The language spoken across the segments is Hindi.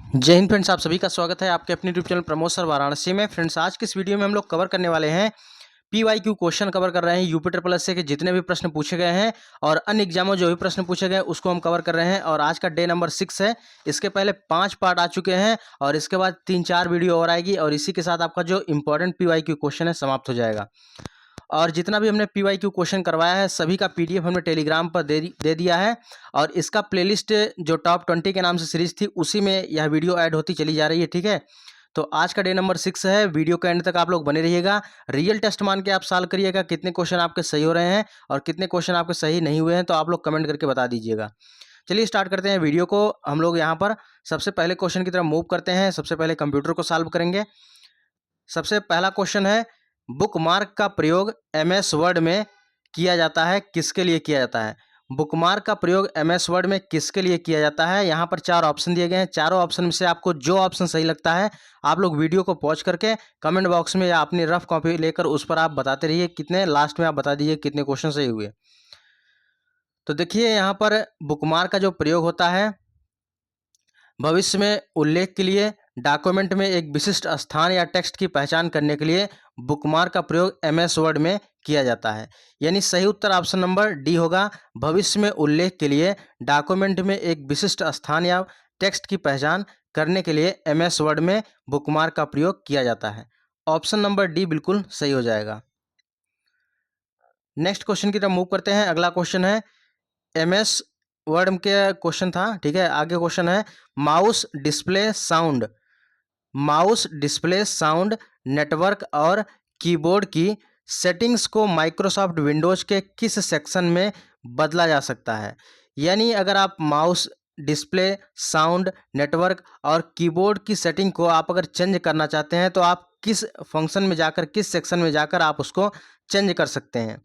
जय हिंद फ्रेंड्स, आप सभी का स्वागत है आपके अपने YouTube channel Pramod sir Varanasi में। फ्रेंड्स, आज की इस वीडियो में हम लोग कवर करने वाले हैं PYQ क्वेश्चन कवर कर रहे हैं यूपी ट्रिपल एस से के जितने भी प्रश्न पूछे गए हैं और अन्य एग्जामों जो भी प्रश्न पूछे गए उसको हम कवर कर रहे हैं। और आज का डे नंबर 6 है। इसके पहले 5 पार्ट आ चुके हैं और इसके बाद 3-4 वीडियो और आएगी और इसी के साथ आपका जो इंपॉर्टेंट PYQ क्वेश्चन है समाप्त हो जाएगा। और जितना भी हमने PYQ क्वेश्चन करवाया है सभी का PDF हमने टेलीग्राम पर दे दिया है और इसका प्लेलिस्ट जो टॉप 20 के नाम से सीरीज थी उसी में यह वीडियो ऐड होती चली जा रही है। ठीक है, तो आज का डे नंबर 6 है। वीडियो के एंड तक आप लोग बने रहिएगा। रियल टेस्ट मान के आप सॉल्व करिएगा कितने क्वेश्चन आपके सही हो रहे हैं और कितने क्वेश्चन आपके सही नहीं हुए हैं, तो आप लोग कमेंट करके बता दीजिएगा। चलिए स्टार्ट करते हैं वीडियो को। हम लोग यहाँ पर सबसे पहले क्वेश्चन की तरफ मूव करते हैं। सबसे पहले कंप्यूटर को सॉल्व करेंगे। सबसे पहला क्वेश्चन है, बुकमार्क का प्रयोग MS वर्ड में किया जाता है, किसके लिए किया जाता है? बुकमार्क का प्रयोग MS वर्ड में किसके लिए किया जाता है? यहाँ पर 4 ऑप्शन दिए गए हैं। चारों ऑप्शन में से आपको जो ऑप्शन सही लगता है आप लोग वीडियो को पॉज करके कमेंट बॉक्स में या अपनी रफ कॉपी लेकर उस पर आप बताते रहिए कितने, लास्ट में आप बता दीजिए कितने क्वेश्चन सही हुए। तो देखिए यहाँ पर बुकमार्क का जो प्रयोग होता है भविष्य में उल्लेख के लिए, डॉक्यूमेंट में एक विशिष्ट स्थान या टेक्स्ट की पहचान करने के लिए बुकमार्क का प्रयोग MS वर्ड में किया जाता है। यानी सही उत्तर ऑप्शन नंबर डी होगा। भविष्य में उल्लेख के लिए, डॉक्यूमेंट में एक विशिष्ट स्थान या टेक्स्ट की पहचान करने के लिए MS वर्ड में बुकमार्क का प्रयोग किया जाता है। ऑप्शन नंबर डी बिल्कुल सही हो जाएगा। नेक्स्ट क्वेश्चन की तरफ मूव करते हैं। अगला क्वेश्चन है MS वर्ड के क्वेश्चन था। ठीक है, आगे क्वेश्चन है, माउस डिस्प्ले साउंड नेटवर्क और कीबोर्ड की सेटिंग्स को माइक्रोसॉफ्ट विंडोज के किस सेक्शन में बदला जा सकता है? यानी अगर आप माउस डिस्प्ले साउंड नेटवर्क और कीबोर्ड की सेटिंग को आप अगर चेंज करना चाहते हैं तो आप किस फंक्शन में जाकर, किस सेक्शन में जाकर आप उसको चेंज कर सकते हैं?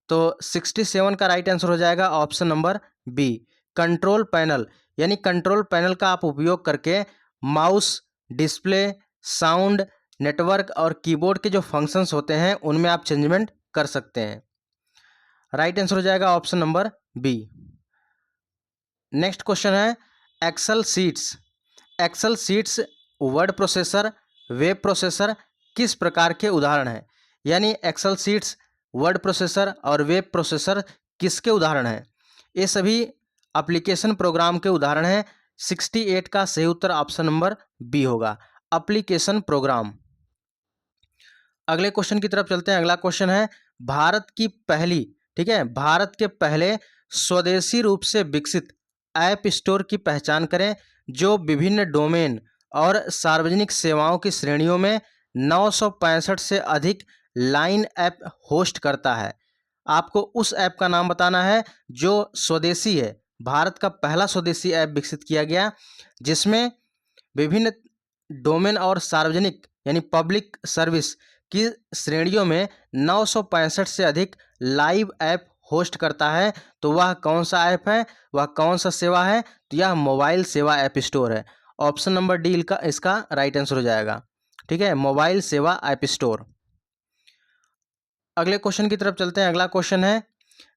तो 67 का राइट आंसर हो जाएगा option number B, control panel. यानी कंट्रोल पैनल का आप उपयोग करके माउस डिस्प्ले साउंड नेटवर्क और कीबोर्ड के जो फंक्शंस होते हैं उनमें आप चेंजमेंट कर सकते हैं। राइट आंसर हो जाएगा option number B. Next question है, excel sheets word processor, web processor किस प्रकार के उदाहरण हैं? यानी एक्सेल सीट्स वर्ड प्रोसेसर और वेब प्रोसेसर किसके उदाहरण हैं? ये सभी एप्लीकेशन प्रोग्राम के उदाहरण हैं। 68 का सही उत्तर ऑप्शन नंबर बी होगा, एप्लीकेशन प्रोग्राम। अगले क्वेश्चन की तरफ चलते हैं। अगला क्वेश्चन है, भारत की पहली, ठीक है, भारत के पहले स्वदेशी रूप से विकसित ऐप स्टोर की पहचान करें जो विभिन्न डोमेन और सार्वजनिक सेवाओं की श्रेणियों में 965 से अधिक लाइन ऐप होस्ट करता है। आपको उस ऐप का नाम बताना है जो स्वदेशी है। भारत का पहला स्वदेशी ऐप विकसित किया गया जिसमें विभिन्न डोमेन और सार्वजनिक यानी पब्लिक सर्विस की श्रेणियों में 965 से अधिक लाइव ऐप होस्ट करता है। तो वह कौन सा ऐप है, वह कौन सा सेवा है? तो यह मोबाइल सेवा ऐप स्टोर है। ऑप्शन नंबर डी का इसका राइट आंसर हो जाएगा। ठीक है, मोबाइल सेवा ऐप स्टोर। अगले क्वेश्चन की तरफ चलते हैं। अगला क्वेश्चन है,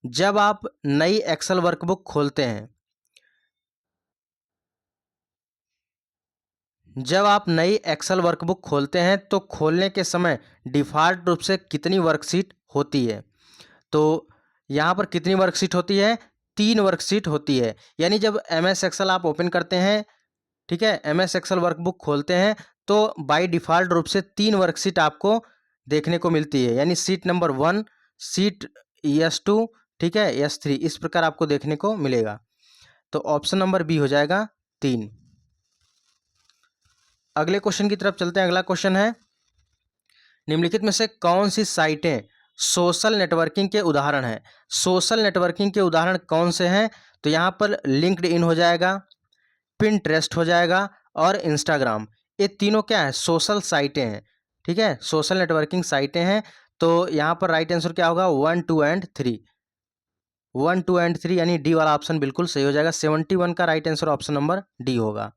जब आप नई एक्सेल वर्कबुक खोलते हैं, जब आप नई एक्सेल वर्कबुक खोलते हैं तो खोलने के समय डिफ़ॉल्ट रूप से कितनी वर्कशीट होती है? तो यहाँ पर कितनी वर्कशीट होती है? 3 वर्कशीट होती है। यानी जब MS एक्सेल आप ओपन करते हैं, ठीक है, MS एक्सेल वर्कबुक खोलते हैं तो बाय डिफ़ॉल्ट रूप से 3 वर्कशीट आपको देखने को मिलती है। यानी सीट नंबर 1, सीट S2, ठीक है, S3, इस प्रकार आपको देखने को मिलेगा। तो ऑप्शन नंबर बी हो जाएगा 3। अगले क्वेश्चन की तरफ चलते हैं। अगला क्वेश्चन है, निम्नलिखित में से कौन सी साइटें सोशल नेटवर्किंग के उदाहरण हैं? सोशल नेटवर्किंग के उदाहरण कौन से हैं? तो यहाँ पर लिंक्डइन हो जाएगा, पिंटरेस्ट हो जाएगा और इंस्टाग्राम। ये तीनों क्या है? सोशल साइटें हैं। ठीक है, सोशल नेटवर्किंग साइटें हैं। तो यहाँ पर राइट आंसर क्या होगा? 1, 2 एंड 3। 1, 2 एंड 3 यानी डी वाला ऑप्शन बिल्कुल सही हो जाएगा। 71 का right answer option number D होगा।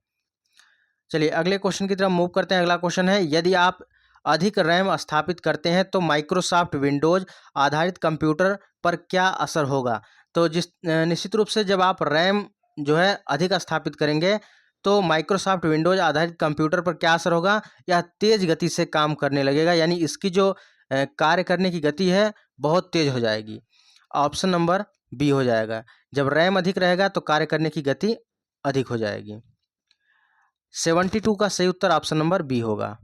चलिए अगले क्वेश्चन की तरफ मूव करते हैं। अगला क्वेश्चन है, यदि आप अधिक रैम स्थापित करते हैं तो माइक्रोसॉफ्ट विंडोज आधारित कंप्यूटर पर क्या असर होगा? तो निश्चित रूप से जब आप रैम जो है अधिक स्थापित करेंगे तो माइक्रोसॉफ्ट विंडोज आधारित कंप्यूटर पर क्या असर होगा, यह तेज गति से काम करने लगेगा, यानी इसकी जो कार्य करने की गति है बहुत तेज हो जाएगी। ऑप्शन नंबर बी हो जाएगा। जब रैम अधिक रहेगा तो कार्य करने की गति अधिक हो जाएगी। 72 का सही उत्तर ऑप्शन नंबर बी होगा।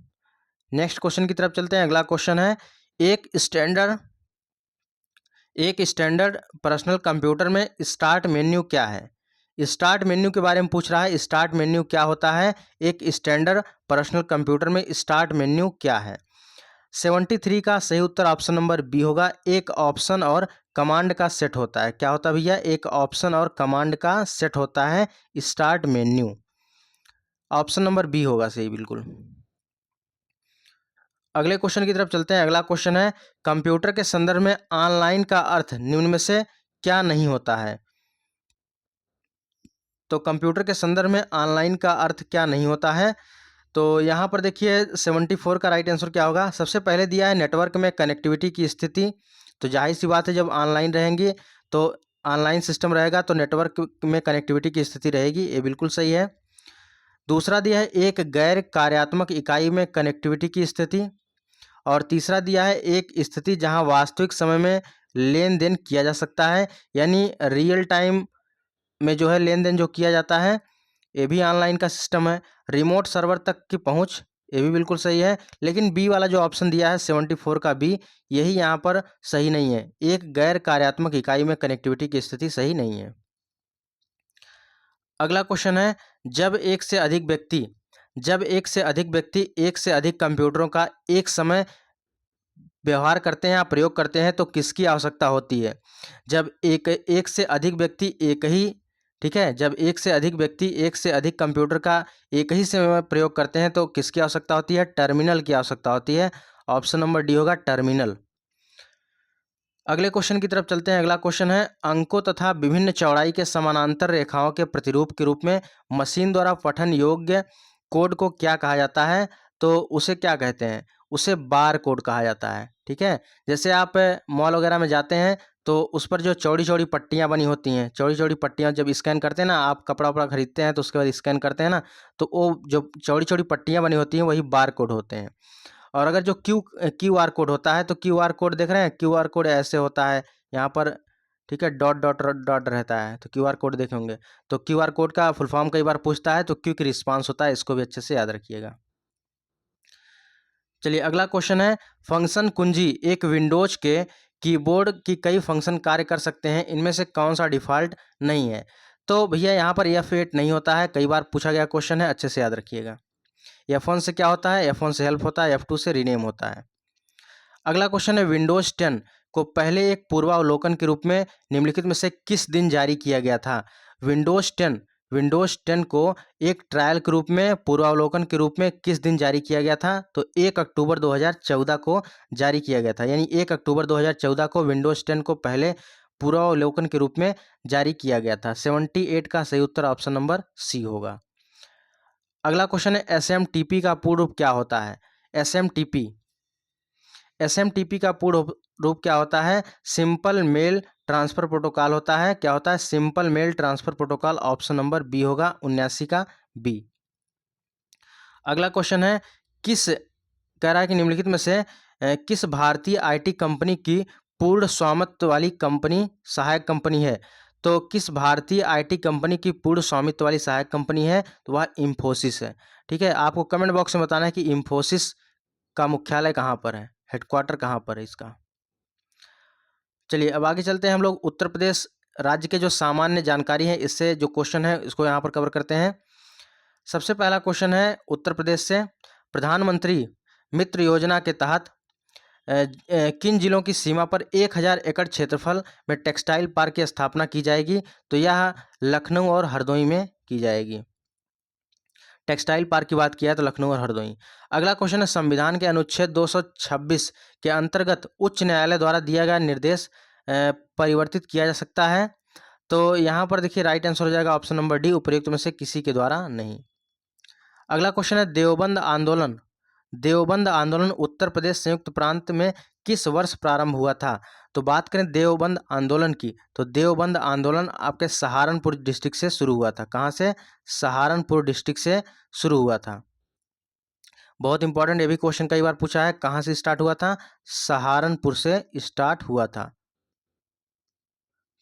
नेक्स्ट क्वेश्चन की तरफ चलते हैं। अगला क्वेश्चन है, एक स्टैंडर्ड पर्सनल कंप्यूटर में स्टार्ट मेन्यू क्या है। स्टार्ट मेन्यू के बारे में पूछ रहा है। स्टार्ट मेन्यू क्या होता है, एक स्टैंडर्ड पर्सनल कंप्यूटर में स्टार्ट मेन्यू क्या है। 73 का सही उत्तर ऑप्शन नंबर बी होगा। एक ऑप्शन और कमांड का सेट होता है। क्या होता है भैया, एक ऑप्शन और कमांड का सेट होता है start menu. Option number B होगा सही, बिल्कुल। अगले क्वेश्चन की तरफ चलते हैं। अगला क्वेश्चन है, कंप्यूटर के संदर्भ में ऑनलाइन का अर्थ निम्न में से क्या नहीं होता है। तो कंप्यूटर के संदर्भ में ऑनलाइन का अर्थ क्या नहीं होता है, तो यहाँ पर देखिए 74 का राइट आंसर क्या होगा। सबसे पहले दिया है नेटवर्क में कनेक्टिविटी की स्थिति, तो जाहिर सी बात है जब ऑनलाइन रहेंगी तो ऑनलाइन सिस्टम रहेगा तो नेटवर्क में कनेक्टिविटी की स्थिति रहेगी, ये बिल्कुल सही है। दूसरा दिया है एक गैर कार्यात्मक इकाई में कनेक्टिविटी की स्थिति, और तीसरा दिया है एक स्थिति जहां वास्तविक समय में लेन देन किया जा सकता है, यानी रियल टाइम में जो है लेन देन जो किया जाता है, ये भी ऑनलाइन का सिस्टम है। रिमोट सर्वर तक की पहुंच, ये भी बिल्कुल सही है। लेकिन बी वाला जो ऑप्शन दिया है 74 का बी, यही यहाँ पर सही नहीं है। एक गैर कार्यात्मक इकाई में कनेक्टिविटी की स्थिति सही नहीं है। अगला क्वेश्चन है, जब एक से अधिक व्यक्ति एक से अधिक कंप्यूटरों का एक समय व्यवहार करते हैं या प्रयोग करते हैं तो किसकी आवश्यकता होती है। जब एक से अधिक व्यक्ति एक ही, ठीक है, जब एक से अधिक व्यक्ति एक से अधिक कंप्यूटर का एक ही समय में प्रयोग करते हैं तो किसकी आवश्यकता होती है, टर्मिनल की आवश्यकता होती है। ऑप्शन नंबर डी होगा, टर्मिनल। अगले क्वेश्चन की तरफ चलते हैं। अगला क्वेश्चन है, अंकों तथा विभिन्न चौड़ाई के समानांतर रेखाओं के प्रतिरूप के रूप में मशीन द्वारा पठन योग्य कोड को क्या कहा जाता है। तो उसे क्या कहते हैं, उसे बार कोड कहा जाता है। ठीक है, जैसे आप मॉल वगैरह में जाते हैं तो उस पर जो चौड़ी चौड़ी पट्टियाँ बनी होती हैं, चौड़ी चौड़ी पट्टियाँ जब स्कैन करते हैं ना, आप कपड़ा वपड़ा खरीदते हैं तो उसके बाद स्कैन करते हैं ना, तो वो जो चौड़ी चौड़ी पट्टियाँ बनी होती हैं वही बार कोड होते हैं। और अगर जो क्यू आर कोड होता है, तो क्यू आर कोड देख रहे हैं, क्यू आर कोड ऐसे होता है यहाँ पर, ठीक है, डॉट डॉट डॉट रहता है, तो क्यू आर कोड देखे होंगे। तो क्यू आर कोड का फुल फॉर्म कई बार पूछता है, तो क्विक रिस्पांस होता है, इसको भी अच्छे से याद रखिएगा। चलिए अगला क्वेश्चन है, फंक्शन कुंजी एक विंडोज के कीबोर्ड की कई फंक्शन कार्य कर सकते हैं, इनमें से कौन सा डिफ़ॉल्ट नहीं है। तो भैया यहाँ पर F8 नहीं होता है, कई बार पूछा गया क्वेश्चन है, अच्छे से याद रखिएगा। F1 से क्या होता है, F1 से हेल्प होता है, F2 से रीनेम होता है। अगला क्वेश्चन है, विंडोज 10 को पहले एक पूर्वावलोकन के रूप में निम्नलिखित में से किस दिन जारी किया गया था। विंडोज 10 को एक ट्रायल के रूप में, पूर्वावलोकन के रूप में किस दिन जारी किया गया था। तो 1 अक्टूबर 2014 को जारी किया गया था, यानी 1 अक्टूबर 2014 को विंडोज 10 को पहले पूर्वावलोकन के रूप में जारी किया गया था। 78 का सही उत्तर ऑप्शन नंबर सी होगा। अगला क्वेश्चन है, SMTP का पूर्ण रूप क्या होता है। SMTP का पूर्ण रूप क्या होता है, सिंपल मेल ट्रांसफर प्रोटोकॉल होता है। क्या होता है, simple mail transfer protocol. Option number B होगा, 79 का बी। अगला क्वेश्चन है, किस कह रहा है कि निम्नलिखित में से किस भारतीय IT कंपनी की पूर्ण स्वामित्व वाली कंपनी सहायक कंपनी है। तो किस भारतीय IT कंपनी की पूर्ण स्वामित्व वाली सहायक कंपनी है, तो वह इंफोसिस है। ठीक है, आपको कमेंट बॉक्स में बताना है कि इंफोसिस का मुख्यालय कहाँ पर है, हेडक्वार्टर कहाँ पर है इसका। चलिए अब आगे चलते हैं हम लोग। उत्तर प्रदेश राज्य के जो सामान्य जानकारी है, इससे जो क्वेश्चन है इसको यहाँ पर कवर करते हैं। सबसे पहला क्वेश्चन है उत्तर प्रदेश से, प्रधानमंत्री मित्र योजना के तहत किन जिलों की सीमा पर 1000 एकड़ क्षेत्रफल में टेक्सटाइल पार्क की स्थापना की जाएगी। तो यह लखनऊ और हरदोई में की जाएगी। टेक्सटाइल पार्क की बात किया तो लखनऊ और हरदोई। अगला क्वेश्चन है, संविधान के अनुच्छेद 226 के अंतर्गत उच्च न्यायालय द्वारा दिया गया निर्देश परिवर्तित किया जा सकता है। तो यहाँ पर देखिए राइट आंसर हो जाएगा ऑप्शन नंबर डी, उपयुक्त में से किसी के द्वारा नहीं। अगला क्वेश्चन है, देवबंद आंदोलन उत्तर प्रदेश संयुक्त प्रांत में किस वर्ष प्रारंभ हुआ था? तो बात करें देवबंद आंदोलन की, तो देवबंद आंदोलन आपके सहारनपुर डिस्ट्रिक्ट से शुरू हुआ था। कहाँ से? सहारनपुर डिस्ट्रिक्ट से शुरू हुआ था। बहुत इंपॉर्टेंट, ये भी क्वेश्चन कई बार पूछा है। कहाँ से स्टार्ट हुआ था? सहारनपुर से स्टार्ट हुआ था।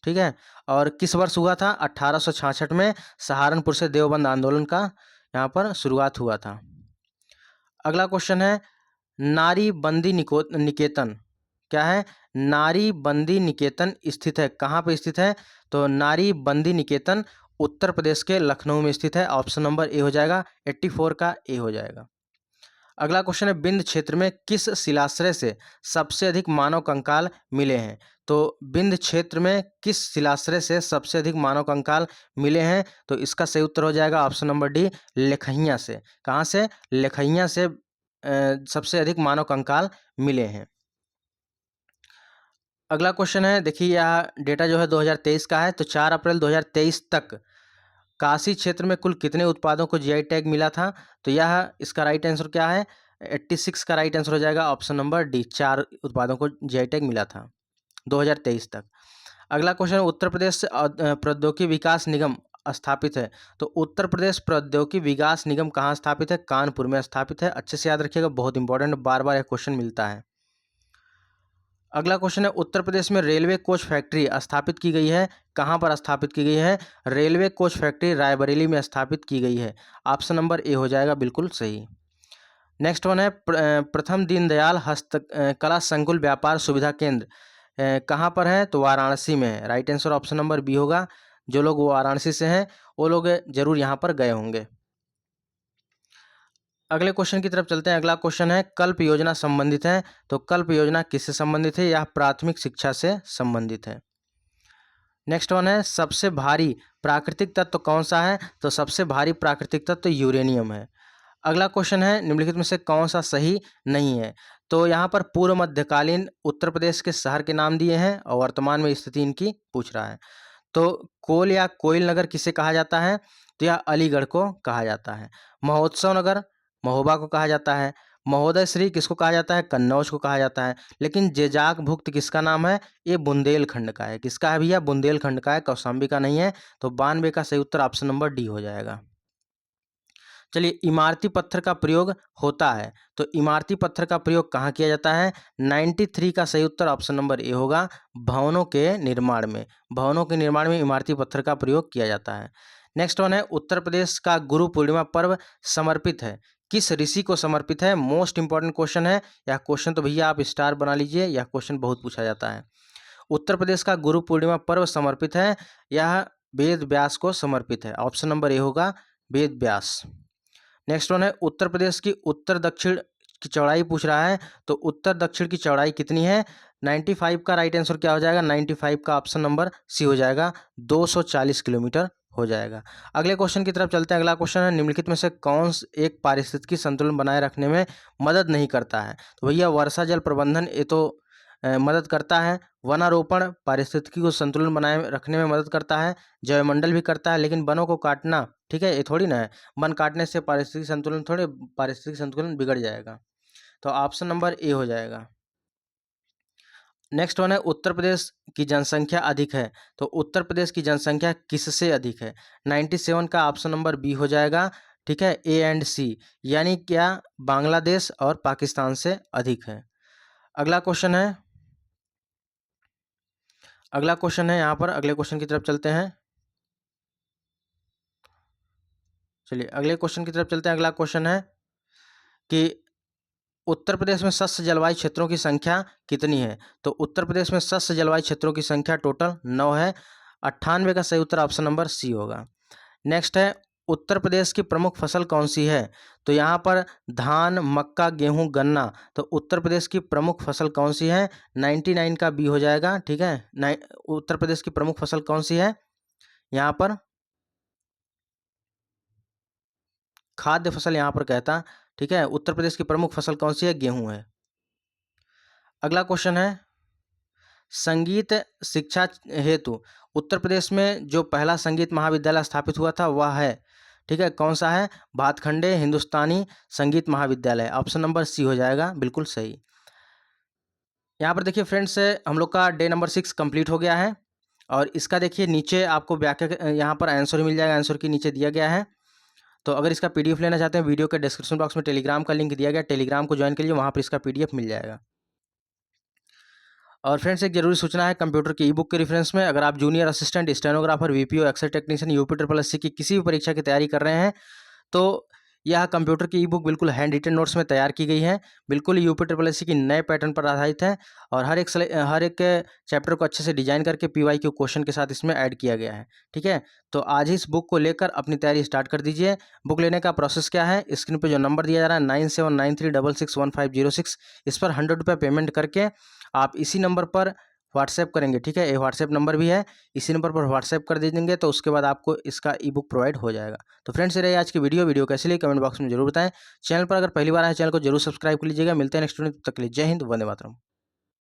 ठीक है, और किस वर्ष हुआ था? 1866 में सहारनपुर से देवबंद आंदोलन का यहाँ पर शुरुआत हुआ था। अगला क्वेश्चन है, नारी बंदी निकेतन क्या है? नारी बंदी निकेतन स्थित है, कहाँ पे स्थित है? तो नारी बंदी निकेतन उत्तर प्रदेश के लखनऊ में स्थित है। ऑप्शन नंबर ए हो जाएगा, 84 का ए हो जाएगा। अगला क्वेश्चन है, बिंद क्षेत्र में किस शिलाश्रय से सबसे अधिक मानव कंकाल मिले हैं? तो बिंद क्षेत्र में किस शिलाश्रय से सबसे अधिक मानव कंकाल मिले हैं? तो इसका सही उत्तर हो जाएगा ऑप्शन नंबर डी, लेखैया से। कहाँ से? लेखैया से सबसे अधिक मानव कंकाल मिले हैं। अगला क्वेश्चन है, देखिए यह डेटा जो है 2023 का है। तो 4 अप्रैल 2023 तक काशी क्षेत्र में कुल कितने उत्पादों को जीआई टैग मिला था? तो यह इसका राइट आंसर क्या है? 86 का राइट आंसर हो जाएगा ऑप्शन नंबर डी, 4 उत्पादों को जीआई टैग मिला था 2023 तक। अगला क्वेश्चन, उत्तर प्रदेश प्रौद्योगिकी विकास निगम स्थापित है। तो उत्तर प्रदेश प्रौद्योगिकी विकास निगम कहाँ स्थापित है? कानपुर में स्थापित है। अच्छे से याद रखिएगा, बहुत इंपॉर्टेंट, बार बार यह क्वेश्चन मिलता है। अगला क्वेश्चन है, उत्तर प्रदेश में रेलवे कोच फैक्ट्री स्थापित की गई है, कहाँ पर स्थापित की गई है? रेलवे कोच फैक्ट्री रायबरेली में स्थापित की गई है। ऑप्शन नंबर ए हो जाएगा बिल्कुल सही। नेक्स्ट वन है, प्रथम दीनदयाल हस्तकला संकुल व्यापार सुविधा केंद्र कहाँ पर है? तो वाराणसी में है। Right answer option number B होगा। जो लोग वाराणसी से हैं वो लोग जरूर यहाँ पर गए होंगे। अगले क्वेश्चन की तरफ चलते हैं। अगला क्वेश्चन है, कल्प योजना संबंधित है। तो कल्प योजना किससे संबंधित है? यह प्राथमिक शिक्षा से संबंधित है। नेक्स्ट वन है, सबसे भारी प्राकृतिक तत्व कौन सा है? तो सबसे भारी प्राकृतिक तत्व यूरेनियम है। अगला क्वेश्चन है, निम्नलिखित में से कौन सा सही नहीं है? तो यहाँ पर पूर्व मध्यकालीन उत्तर प्रदेश के शहर के नाम दिए हैं और वर्तमान में स्थिति इनकी पूछ रहा है। तो कोल या कोयल नगर किसे कहा जाता है? तो यह अलीगढ़ को कहा जाता है। महोत्सव नगर महोबा को कहा जाता है। महोदय श्री किसको कहा जाता है? कन्नौज को कहा जाता है। लेकिन जेजाक भुक्त किसका नाम है? ये बुंदेलखंड का है। किसका है भैया? बुंदेलखंड का है, कौशाम्बी का नहीं है। तो 92 का सही उत्तर ऑप्शन नंबर डी हो जाएगा। चलिए, इमारती पत्थर का प्रयोग होता है। तो इमारती पत्थर का प्रयोग कहाँ किया जाता है? 93 का सही उत्तर ऑप्शन नंबर ए होगा, भवनों के निर्माण में। भवनों के निर्माण में इमारती पत्थर का प्रयोग किया जाता है। नेक्स्ट वन है, उत्तर प्रदेश का गुरु पूर्णिमा पर्व समर्पित है, किस ऋषि को समर्पित है? मोस्ट इंपॉर्टेंट क्वेश्चन है। यह क्वेश्चन तो भैया आप स्टार बना लीजिए, यह क्वेश्चन बहुत पूछा जाता है। उत्तर प्रदेश का गुरु पूर्णिमा पर्व समर्पित है, यह वेद व्यास को समर्पित है। ऑप्शन नंबर ए होगा, वेद व्यास। नेक्स्ट वन है, उत्तर प्रदेश की उत्तर दक्षिण की चौड़ाई पूछ रहा है। तो उत्तर दक्षिण की चौड़ाई कितनी है? 95 का राइट आंसर क्या हो जाएगा? 95 का ऑप्शन नंबर सी हो जाएगा, 240 किलोमीटर हो जाएगा। अगले क्वेश्चन की तरफ चलते हैं। अगला क्वेश्चन है, निम्नलिखित में से कौन एक पारिस्थितिकी संतुलन बनाए रखने में मदद नहीं करता है? तो भैया वर्षा जल प्रबंधन ये तो मदद करता है। वनारोपण पारिस्थितिकी को संतुलन बनाए रखने में मदद करता है। जैवमंडल भी करता है। लेकिन वनों को काटना, ठीक है, ये थोड़ी ना है। वन काटने से पारिस्थितिक संतुलन बिगड़ जाएगा। तो ऑप्शन नंबर ए हो जाएगा। नेक्स्ट वन है, उत्तर प्रदेश की जनसंख्या अधिक है। तो उत्तर प्रदेश की जनसंख्या किससे अधिक है? 97 का ऑप्शन नंबर बी हो जाएगा। ठीक है, ए एंड सी, यानी क्या बांग्लादेश और पाकिस्तान से अधिक है। अगला क्वेश्चन है, यहाँ पर अगले क्वेश्चन की तरफ चलते हैं। चलिए अगले क्वेश्चन की तरफ चलते हैं। अगला क्वेश्चन है कि उत्तर प्रदेश में शस्य जलवायु क्षेत्रों की संख्या कितनी है? तो उत्तर प्रदेश में शस्य जलवायु क्षेत्रों की संख्या टोटल 9 है। 98 का सही उत्तर ऑप्शन नंबर सी होगा। नेक्स्ट है, उत्तर प्रदेश की प्रमुख फसल कौन सी है? तो यहाँ पर धान, मक्का, गेहूं, गन्ना। तो उत्तर प्रदेश की प्रमुख फसल कौन सी है? 99 का बी हो जाएगा। ठीक है, उत्तर प्रदेश की प्रमुख फसल कौन सी है? यहाँ पर खाद्य फसल यहाँ पर कहता। ठीक है, उत्तर प्रदेश की प्रमुख फसल कौन सी है? गेहूं है। अगला क्वेश्चन है, संगीत शिक्षा हेतु उत्तर प्रदेश में जो पहला संगीत महाविद्यालय स्थापित हुआ था वह है, ठीक है, कौन सा है? भातखंडे हिंदुस्तानी संगीत महाविद्यालय, ऑप्शन नंबर सी हो जाएगा बिल्कुल सही। यहाँ पर देखिए फ्रेंड्स, हम लोग का डे नंबर 6 कंप्लीट हो गया है और इसका देखिए नीचे आपको व्याख्या यहाँ पर आंसर मिल जाएगा, आंसर के नीचे दिया गया है। तो अगर इसका पीडीएफ लेना चाहते हैं, वीडियो के डिस्क्रिप्शन बॉक्स में टेलीग्राम का लिंक दिया गया, टेलीग्राम को ज्वाइन करिए, वहाँ पर इसका पीडीएफ मिल जाएगा। और फ्रेंड्स, एक जरूरी सूचना है कंप्यूटर की ई बुक के रेफरेंस में, अगर आप junior assistant, stenographer, VPO, excel technician, UP triple SC की किसी भी परीक्षा की तैयारी कर रहे हैं तो यह कंप्यूटर की ई बुक बिल्कुल हैंड रिटन नोट्स में तैयार की गई है, बिल्कुल यूपी ट्रिपल एससी की नए पैटर्न पर आधारित है और हर एक चैप्टर को अच्छे से डिजाइन करके पीवाईक्यू क्वेश्चन के साथ इसमें ऐड किया गया है। ठीक है, तो आज ही इस बुक को लेकर अपनी तैयारी स्टार्ट कर दीजिए। बुक लेने का प्रोसेस क्या है, स्क्रीन पर जो नंबर दिया जा रहा है 9793661506, इस पर 100 रुपये पेमेंट करके आप इसी नंबर पर व्हाट्सएप करेंगे। ठीक है, ये व्हाट्सएप नंबर भी है, इसी नंबर पर व्हाट्सएप कर दीजिएंगे तो उसके बाद आपको इसका ई बुक प्रोवाइड हो जाएगा। तो फ्रेंड्स, ये रही आज की वीडियो कैसी लगी कमेंट बॉक्स में जरूर बताएं। चैनल पर अगर पहली बार आए चैनल को जरूर सब्सक्राइब कर लीजिएगा। मिलते हैं नेक्स्ट वीडियो, तब तक के लिए जय हिंद, वंदे मातरम।